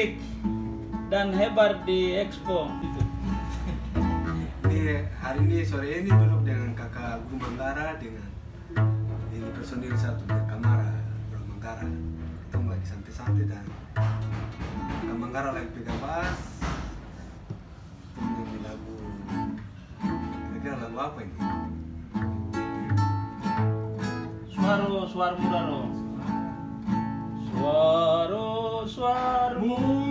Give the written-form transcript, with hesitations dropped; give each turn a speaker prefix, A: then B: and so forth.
A: cantik dan hebat di Expo.
B: Ini hari ini sore ini duduk dengan kakak Guru Manggara dengan ini personil satu dari Kamara, Bro Manggara. Kita lagi santai-santai dan kakak Manggara lagi pegang bass. Ini lagu, kira-kira lagu apa ini?
A: Suaro, suar muraro. Suaro, suar muraro.